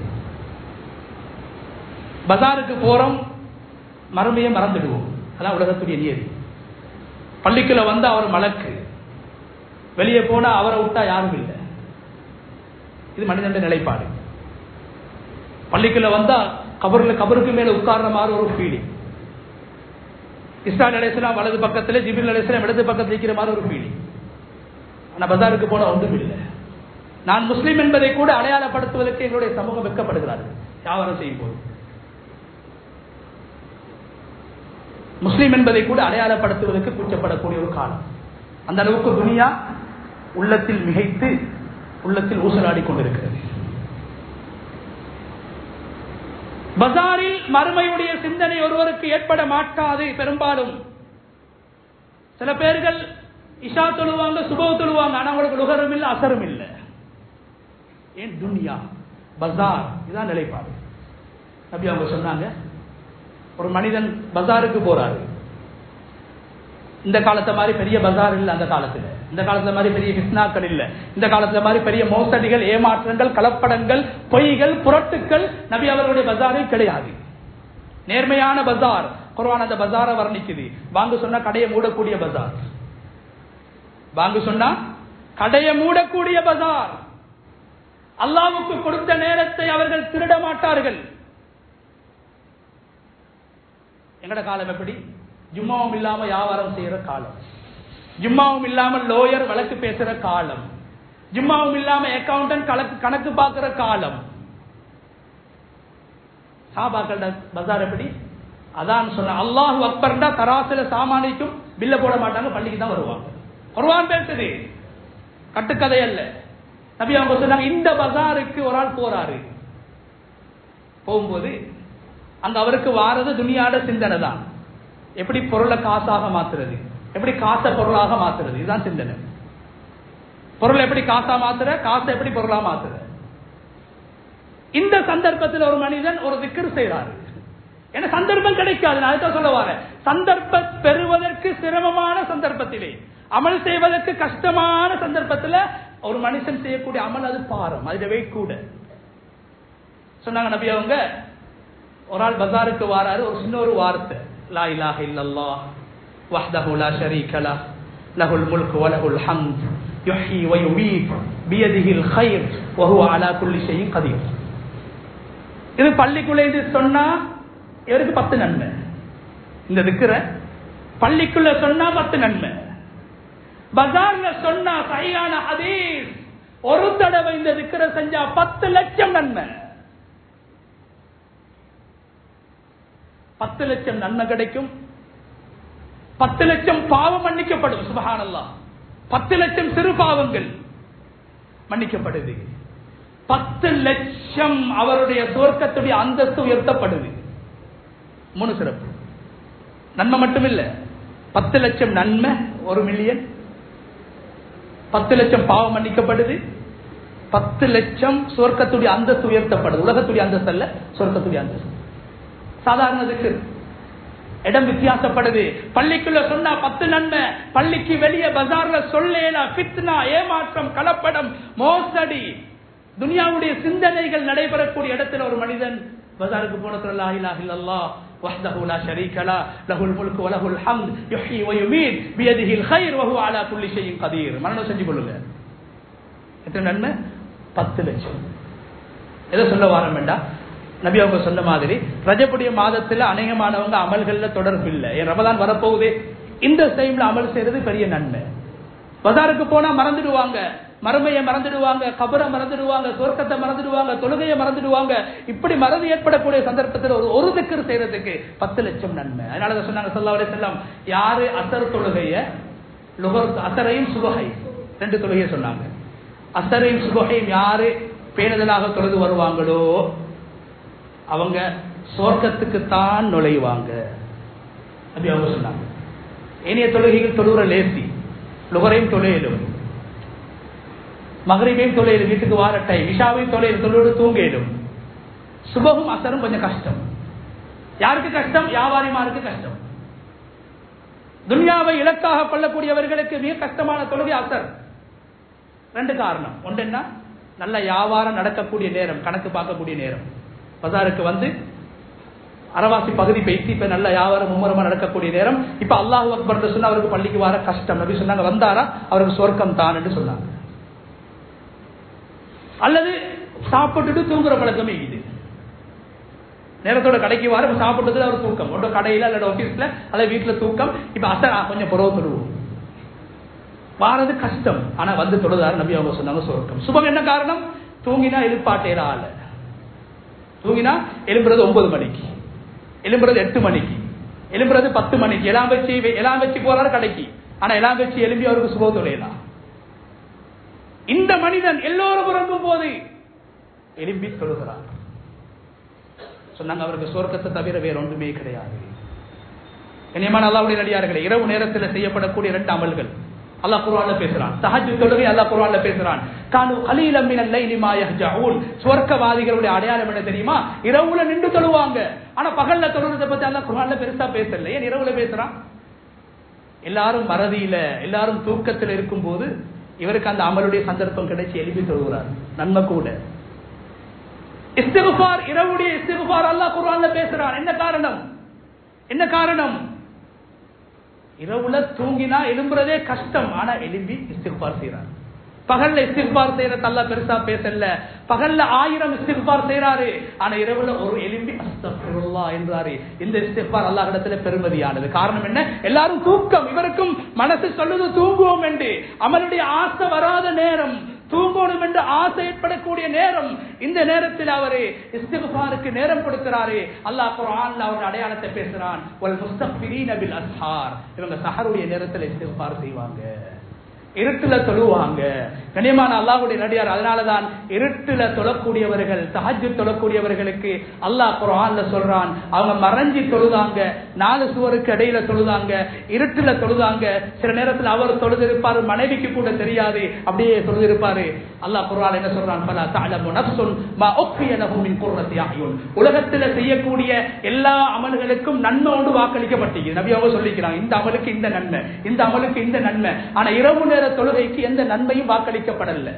பஜாருக்கு போறோம், மறுமையை மறந்துடுவோம். அதான் உலகத்துடைய நியதி. பள்ளிக்குள்ள வந்து அவர் மலக்கு, வெளியே போனா அவரை விட்டா யாரும் இல்லை. இது மனிதனுடைய நிலைப்பாடு. பள்ளிக்குள்ள வந்தா கபருக்கு மேல உட்கார்ற மாதிரி ஒரு ஃபீலிங். இஸ்ராயல் அலைஹிஸ்ஸலாம் வலது பக்கத்துல, ஜிப்ரீல் அலைஹிஸ்ஸலாம் இடது பக்கத்தில் இருக்கிற மாதிரி ஒரு ஃபீலிங். ஆனா பஜாருக்கு போன ஒன்றும் இல்லை. நான் முஸ்லீம் என்பதை கூட அடையாளப்படுத்துவதற்கு எங்களுடைய சமூகம் வெட்கப்படுகிறார்கள். வியாபாரம் செய்யும் போது முஸ்லீம் என்பதை கூட அடையாளப்படுத்துவதற்கு கூச்சப்படக்கூடிய ஒரு காலம். அந்த அளவுக்கு துனியா உள்ளத்தில் மிகைத்து உள்ளத்தில் ஊசலாடி கொண்டிருக்கிறது. பஜாரில் மறுமையுடைய சிந்தனை ஒருவருக்கு ஏற்பட மாட்டாது. பெரும்பாலும் சில பேர்கள் இஷா தொழுவாங்க, சுபஹ் தொழுவாங்க, ஆனா அவங்களுக்கு லுகரும் இல்லை, அசரும் இல்லை. ஏன்? துனியா, பஜார், இதான் நிலைப்பாடு. நபி அவங்க சொன்னாங்க, ஒரு மனிதன் பஜாருக்கு போறாரு. இந்த காலத்தை மாதிரி பெரிய பஜார் இல்லை அந்த காலத்துல. இந்த காலத்துல மாதிரி பெரிய பிஸ்னாக்கள் இல்ல. இந்த காலத்துல மாதிரி பெரிய மோசடிகள், ஏமாற்றங்கள், கலப்படங்கள், பொய்கள், புரட்டுக்கள் நபி அவர்களுடைய பஜாரில் கிடையாது. நேர்மையான பஜார். குர்ஆன் அந்த பஜாரை வர்ணிக்குது. வாங்க சொன்னா கடையை மூடக்கூடிய பஜார். வாங்க சொன்னா கடையை மூடக்கூடிய பஜார். அல்லாஹ்வுக்கு கொடுத்த நேரத்தை அவர்கள் திருட மாட்டார்கள். எங்கட காலம் எப்படி? ஜும்மாவும் இல்லாம வியாபாரம் செய்யற காலம், ஜும்மாவும் இல்லாம லோயர் வழக்கு பேசுற காலம், ஜும்மாவும் இல்லாம அக்கவுண்டன்ட் கணக்கு பார்க்கிற காலம். சாபாக்கள் பஜார் எப்படி? அதான் சொன்ன அல்லாஹு அக்பர்டா தராசில சாமானிக்கும் பில்ல போட மாட்டாங்க, பள்ளிக்கு தான் வருவாங்க. குர்ஆன் பேசுது, கட்டுக்கதை அல்ல. நபி அவங்க சொன்னாங்க, இந்த பஜாருக்கு ஒரு ஆள் போறாரு. போகும்போது அங்க அவருக்கு வாரது துனியாட சிந்தனை தான். எப்படி பொருளை காசாக மாத்துறது, எப்படி காசை பொருளாக மாத்துறது, இதுதான் சிந்தனை. பொருளை எப்படி காசா மாத்துற, காசை எப்படி பொருளா மாத்துற. இந்த சந்தர்ப்பத்தில் ஒரு மனிதன் ஒரு திக்ர் செய்யறாரு. ஏன்னா சந்தர்ப்பம் கிடைக்காது. நான் அதுதான் சொல்ல வரேன். சந்தர்ப்பம் பெறுவதற்கு சிரமமான சந்தர்ப்பத்திலே, அமல் செய்வதற்கு கஷ்டமான சந்தர்ப்பத்தில் ஒரு மனுஷன் செய்யக்கூடிய அமல் அது பாரம், அது வெயிட் கூட. சொன்னாங்க நபி அவங்க, ஒரு ஆள் பஜாருக்கு வாராரு. ஒரு சின்ன ஒரு வார்த்தை, லா இலாஹ இல்லல்லாஹ் வஹ்தஹு லா ஷரீக லஹ் லஹுல் முல்கு வ லஹுல் ஹம்த் யுஹ்யி வ யுமீத் பியதிஹில் கைர் வ ஹுவ அலா குல்லி ஷைஇன் கதீர். இது பள்ளிக்குள்ளே இது சொன்னா இவருக்கு 10 நன்மை. இந்த திக்ர பள்ளிக்குள்ள சொன்னா 10 நன்மை. பஜார்ல சொன்னா சஹீஹான ஹதீஸ், ஒரு தடவை இந்த திக்ர செஞ்சா 10 லட்சம் நன்மை. 10 லட்சம் நன்மை கிடைக்கும். 10 லட்சம் பாவம் மன்னிக்கப்படும். சுப்ஹானல்லாஹ். 10 லட்சம் சிறு பாவங்கள் மன்னிக்கப்படுது. 10 லட்சம் அவருடைய சுவர்க்கத்துடைய அந்தஸ்து உயர்த்தப்படுது. 3 சிறப்பு. நன்மை மட்டும் இல்ல, 10 லட்சம் நன்மை, 1 மில்லியன். 10 லட்சம் பாவம் மன்னிக்கப்படுது. 10 லட்சம் சுவர்க்கத்துடைய அந்தஸ்து உயர்த்தப்படுது. உலகத்துடைய அந்தஸ்து அல்ல, சுவர்க்கத்துடைய அந்தஸ்து. சாதாரண திக்ர். இடம் வித்தியாசப்படுது. பள்ளிக்குள்ள சொன்னா 10 நன்மை, பள்ளிக்கு வெளியே பஜார்ல சொல்லேனா ஃபித்னா, ஏமாற்றம், கலப்படம், மோசடி, துனியாவுடைய சிந்தனைகள் நடைபெறக்கூடிய இடத்துல ஒரு மனிதன் பஜாருக்கு போனதுல லா இலாஹ இல்லல்லாஹ் வஹ்தஹு லா ஷரீக லஹ் லஹுல் முல்கு வ லஹுல் ஹம்த் யுஹ்யி வ யுமீத் பியதிஹில் கைர் வ ஹுவ அலா குல்லி ஷைஇன் கதீர். மரணம் செஞ்சு கொள்ளுங்க. எத்தனை நன்மை? 10 லட்சம். எதை சொல்ல வாரம் வேண்டாம், நபி அவங்க சொன்ன மாதிரி ரஜபுடைய மாதத்துல அநேகமானவங்க அமல்கள்ல தொடர்பு இல்லை. ஏன் ரமதான் வரப்போகுது, இந்த டைம்ல அமல் செய்யறது பெரிய நன்மை. பஜாருக்கு போனா மறந்துடுவாங்க, மறுமையை மறந்துடுவாங்க, கபரை மறந்துடுவாங்க, சொர்க்கத்தை மறந்துடுவாங்க, தொழுகையை மறந்துடுவாங்க. இப்படி மறந்து ஏற்படக்கூடிய சந்தர்ப்பத்தில் ஒரு திக்ர் செய்யறதுக்கு 10 லட்சம் நன்மை. அதனால சொன்னாங்க ஸல்லல்லாஹு அலைஹி வஸல்லம், யாரு அசர் தொழுகைய, அசரையும் சுபஹை 2 தொழுகையை சொன்னாங்க. அசரையும் சுபஹையும் யாரு பேணுதலாக தொழுது வருவாங்களோ அவங்க சொர்க்கத்துக்கு தான் நுழைவாங்க அப்படி அவங்க சொன்னாங்க. ஏனைய தொழுகைகள் தொழுகிற லேசி, லுகரையும் தொழையிலும், மகரிபையும் தொழையிலும், வீட்டுக்கு வார டைம், இஷாவையும் தொழையிலும், தொழிலோடு தூங்கிடும். சுபகும் அசரும் கொஞ்சம் கஷ்டம். யாருக்கு கஷ்டம்? வியாபாரிமாருக்கு கஷ்டம். துன்யாவை இலக்காக கொள்ளக்கூடியவர்களுக்கு மிக கஷ்டமான தொழுகை அசர். 2 காரணம். ஒன்று என்ன, நல்ல வியாபாரம் நடக்கக்கூடிய நேரம், கணக்கு பார்க்கக்கூடிய நேரம். பஜாருக்கு வந்து அரவாசி பகுதி பேசி இப்ப நல்ல வியாபாரம் மும்முரமா நடக்கக்கூடிய நேரம். இப்ப அல்லாஹு அக்பர் சொன்னா அவருக்கு பள்ளிக்கு வர கஷ்டம். நபி சொன்னாங்க வந்தாரா அவருக்கு சொர்க்கம் தான் என்று சொன்னாங்க. அல்லது சாப்பிட்டுட்டு தூங்குற பழக்கமே இது. நேரத்தோட கடைக்கு வர சாப்பிட்டது அவர் தூக்கம், ஒன்று கடையில அல்லது ஆபீஸ்ல அல்லது வீட்டுல தூக்கம். இப்ப அசர் கொஞ்சம் புறவு தொழுவோம், வாரது கஷ்டம். ஆனா வந்து தொழுதாரு நபி அவங்க சொன்னாங்க சொர்க்கம். சுபம் என்ன காரணம், தூங்கினா எழுப்பாட்டேல ஆள, தூங்கினா எழும்புறது 9 மணிக்கு, எழும்புறது 8 மணிக்கு, எழும்புறது 10 மணிக்கு. எல்லாம் வச்சு போறாரு கடைக்கு, ஆனா எல்லாம் வச்சு எழும்பி அவருக்கு சுப தொழிலாம். இந்த மனிதன் எல்லோரும் உறங்கும் போது எழும்பி தொழுகிறார். சொன்னாங்க அவருக்கு சொர்க்கத்தை தவிர வேற ஒன்றுமே கிடையாது. கண்ணியமான அல்லாஹ்வுடைய நல்லடியார்களே, இரவு நேரத்தில் செய்யப்படக்கூடிய 2 அமல்கள் அல்லாஹ் குர்ஆன்ல பேசுறான். தஹஜ்ஜுத் தொழுகை அல்லாஹ் குர்ஆன்ல பேசுறான். கானு கலீலம் மினல் லைலி மா யஹ்ஜஊன். சொர்க்கவாதிகளுடைய அடையாளம் என்ன தெரியுமா, இரவுல நின்று தொழுவாங்க. ஆனா பகல்ல தொழுறத பத்தி அல்லாஹ் குர்ஆன்ல பெருசா பேசல. ஏன் இரவுல பேசுறான்? எல்லாரும் மறதியில, எல்லாரும் தூக்கத்தில் இருக்கும் போது இவருக்கு அந்த அமலுடைய சந்தர்ப்பம் கிடைச்சி எழுப்பி தொழுகிறார், நன்மை கூட. இஸ்திக்ஃபார், இரவுடைய இஸ்திக்ஃபார் அல்லாஹ் குர்ஆன்ல பேசுறான். என்ன காரணம், என்ன காரணம்? இரவுல தூங்கினா எழும்புறதே கஷ்டம், ஆனா எழும்பி இஸ்திக்ஃபார் செய்யறாரு. பகல்ல இஸ்திக்ஃபார் செய்யறது அல்லாஹ் பெருசா பேசல. பகல்ல 1000 இஸ்திக்ஃபார் செய்யறாரு, ஆனா இரவுல ஒரு எழும்பி அஸ்தக்ஃபிருல்லாஹ் என்றாரு. இந்த இஸ்திக்ஃபார் அல்லாஹ் இடத்துல பெருமதியானது. காரணம் என்ன, எல்லாரும் தூக்கம், இவருக்கும் மனசு சொல்லுது தூங்குவோம் என்று. அமலுடைய ஆசை வராத நேரம், தூங்கணும் என்று ஆசை ஏற்படக்கூடிய நேரம். இந்த நேரத்தில் அவரு இஸ்திக்ஃபாருக்கு நேரம் கொடுக்கிறாரு. அல்லாஹ் குர்ஆன்ல அவருடைய அடையாளத்தை பேசுறான். வல் முஸ்தக்பிரீன பில் அஸ்ஹார். இவங்க சஹருடைய நேரத்தில் இஸ்திக்ஃபார் செய்வாங்க, இருட்டுல தொழுவாங்க. கண்ணியமான அல்லாஹ்வுடைய நடிகார், அதனாலதான் இருட்டுல தொழக்கூடியவர்கள், தஹஜ்ஜுத் தொழக்கூடியவர்களுக்கு அல்லாஹ் குர்ஆன்ல சொல்றான், அவங்க மறைஞ்சி தொழுதாங்க, 4 சுவருக்கு இடையில தொழுதாங்க, இருட்டுல தொழுதாங்க. சில நேரத்தில் அவர் தொழுதிருப்பாரு, மனைவிக்கு கூட தெரியாது, அப்படியே தொழுதிருப்பாரு. அல்லாஹ் குர்ஆன்ல என்ன சொல்றான், ஃபலா தஅலமு நஃப்ஸுன் மா உக்ஃபிய லஹும் மின் குர்ரத்தி அயுன். உலகத்துல செய்யக்கூடிய எல்லா அமல்களுக்கும் நன்மை ஒன்று வாக்களிக்கப்பட்டது. நபி அவங்க சொல்லிக்கிறாங்க, இந்த அமலுக்கு இந்த நன்மை, இந்த அமலுக்கு இந்த நன்மை. ஆனா இரவு நேர தொழுகைக்கு எந்த நன்மையும் வாக்களிக்கப்படல,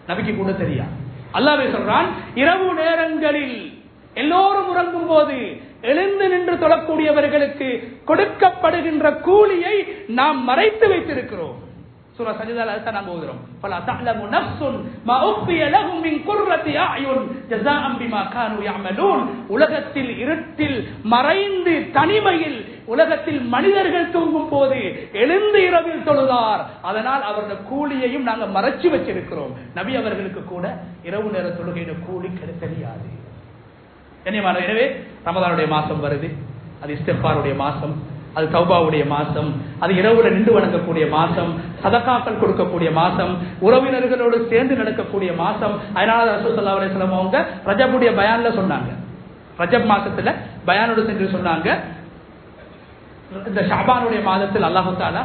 நபிக்கு கூட தெரியாது. அல்லாஹ்வே சொல்றான், இரவு நேரங்களில் எல்லோரும் உறங்கும் போது எழுந்து நின்று தொழக்கூடியவர்களுக்கு கொடுக்கப்படுகின்ற கூலியை நாம் மறைத்து வைத்திருக்கிறோம். சூரா சஜ்தால நாங்க ஓதுறோம், ஃபலா தஅலமு நஃப்ஸுன் மா உக்ஃபிய லஹும் மின் குர்ரத்தி அயுன் ஜஸாஅன் பிமா கானூ யஅமலூன். உலகத்தில் இருட்டில் மறைந்து தனிமையில் உலகத்தில் மனிதர்கள் தூங்கும் போது எழுந்து இரவில் தொழுதார், அதனால் அவருடைய கூலியையும் நாங்கள் மறைச்சு வச்சிருக்கிறோம். நபி அவர்களுக்கு கூட இரவு நேர தொழுகையிட கூலி தெரியாது. எனவே ரமதானுடைய மாசம் வருது, அது இஸ்திக்ஃபாருடைய மாசம், அது தௌபாவுடைய மாசம், அது இரவுல நின்று வணங்கக்கூடிய மாசம், சதகாக்கள் கொடுக்கக்கூடிய மாசம், உறவினர்களோடு சேர்ந்து நடக்கக்கூடிய மாசம். அதனால ரசூல் ஸல்லல்லாஹு அலைஹி வஸல்லம் அவங்க ரஜபுடைய பயான்ல சொன்னாங்க, ரஜப் மாசத்துல பயானோடு சென்று சொன்னாங்க, இந்த ஷஅபானுடைய மாதத்தில் அல்லாஹ் தஆலா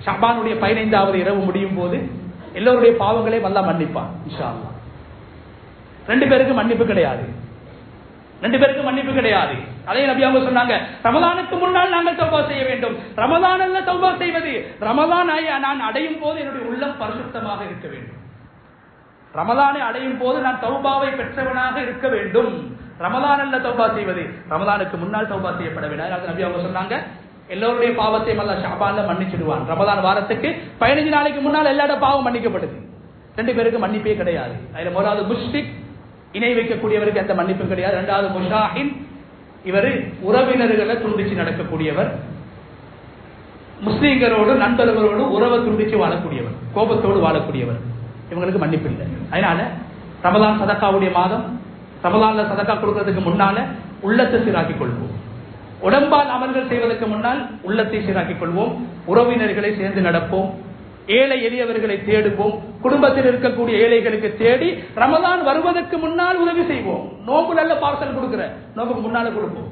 ஷஅபானுடைய 15வது இரவு முடியும் போது எல்லோருடைய பாவங்களையும் அல்லாஹ் மன்னிப்பான் இன்ஷா அல்லாஹ். 2 பேருக்கு மன்னிப்பு கிடையாது, 2 பேருக்கு மன்னிப்பு கிடையாது. அதே நபி அவங்க சொன்னாங்க, ரமலானுக்கு முன்னால் நாங்கள் தௌபா செய்ய வேண்டும். ரமலான் அல்ல தௌபா செய்வது, ரமலான் நான் அடையும் போது என்னுடைய உள்ளம் பரிசுத்தமாக இருக்க வேண்டும். ரமலானை அடையும் போது நான் தௌபாவை பெற்றவனாக இருக்க வேண்டும். ரமலான் அல்ல தௌபா செய்வது, ரமலானுக்கு முன்னால் தௌபா செய்யப்பட வேண்டும். அதனால நபி அவங்க சொன்னாங்க, எல்லோருடைய பாவத்தையும் அல்லாஹ் ஷஅபான்ல மன்னிச்சிடுவான். ரமலான் வாரத்துக்கு 15 நாளைக்கு முன்னால் எல்லாரோட பாவம் மன்னிக்கப்படுது. 2 பேருக்கு மன்னிப்பே கிடையாது. அதுல முதலாவது முஷ்ரிக், இணை வைக்கக்கூடியவருக்கு எந்த மன்னிப்பும் கிடையாது. 2வது முஷாஹின், இவர் உறவினர்களை துண்டிச்சு நடக்கக்கூடியவர், முஸ்லீம்களோடு நண்பர்களோடு உறவை துண்டிச்சு வாழக்கூடியவர், கோபத்தோடு வாழக்கூடியவர், இவங்களுக்கு மன்னிப்பு இல்லை. அதனால ரமலான் சதக்காவுடைய மாதம், ரமலான்ல சதக்கா கொடுக்கறதுக்கு முன்னால உள்ளத்தை சீராக்கிக் கொள்வோம். உடம்பால் அமல்கள் செய்வதற்கு முன்னால் உள்ளத்தை சீராக்கிக் கொள்வோம். உறவினர்களை சேர்ந்து நடப்போம், ஏழை எளியவர்களை தேடுவோம், குடும்பத்தில் இருக்கக்கூடிய ஏழைகளுக்கு தேடி ரமலான் வருவதற்கு முன்னால் உதவி செய்வோம். நோம்பு நல்ல பார்சல் கொடுக்கிற நோம்புக்கு முன்னால கொடுப்போம்.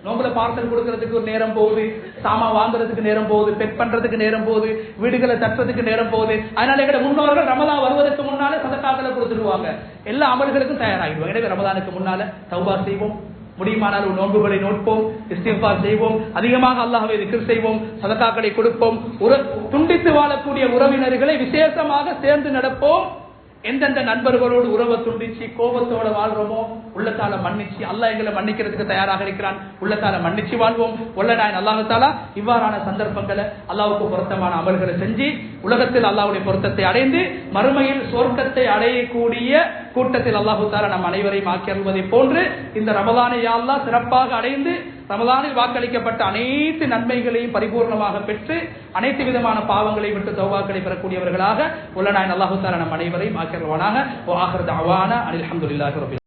நோம்புல பார்சல் கொடுக்கறதுக்கு ஒரு நேரம் போகுது, சாமா வாங்குறதுக்கு நேரம் போகுது, பெட் பண்றதுக்கு நேரம் போகுது, வீடுகளை தட்டுறதுக்கு நேரம் போகுது. அதனால எங்க முன்னோர்கள் ரமலான் வருவதற்கு முன்னால சதக்காக்களை கொடுத்துடுவாங்க, எல்லா அமல்களுக்கும் தயாராகிடுவாங்க. எனவே ரமலானுக்கு முன்னால தௌபா செய்வோம், முடியுமானால் நோன்புகளை நோட்போம், இஸ்திக்பார் செய்வோம், அதிகமாக அல்லாஹ்வை திக்ர் செய்வோம், சதகாக்களை கொடுப்போம், துண்டித்து வாழக்கூடிய உறவினர்களை விசேஷமாக சேர்ந்து நடப்போம். எந்தெந்த நண்பர்களோடு உறவை துண்டிச்சு கோபத்தோட வாழ்றோமோ உள்ளத்தால மன்னிச்சு அல்லாஹ் எங்களை மன்னிக்கிறதுக்கு தயாராக இருக்கிறான். உள்ளத்தால மன்னிச்சு வாழ்வோம். நாயன் அல்லாஹ் தஆலா இவ்வாறான சந்தர்ப்பங்களை அல்லாஹ்வுக்கு பொருத்தமான அமல்களை செஞ்சு உலகத்தில் அல்லாஹ்வுடைய பொருத்தத்தை அடைந்து மறுமையில் சொர்க்கத்தை அடையக்கூடிய கூட்டத்தில் அல்லாஹ் தஆலா நம் அனைவரையும் ஆக்கி அருள்வதை போன்று இந்த ரமலானை யா அல்லாஹ் சிறப்பாக அடைந்து ரமலானில் வாக்களிக்கப்பட்ட அனைத்து நன்மைகளையும் பரிபூர்ணமாக பெற்று அனைத்து விதமான பாவங்களை விட்டு தௌபாக்களை பெறக்கூடியவர்களாக நாயன் அல்லாஹ் தஆலா நம் அனைவரையும் ஆக்கி அருள்வானாக. வ ஆகிரு தஅவானா அல்ஹம்துலில்லாஹி ரப்பில்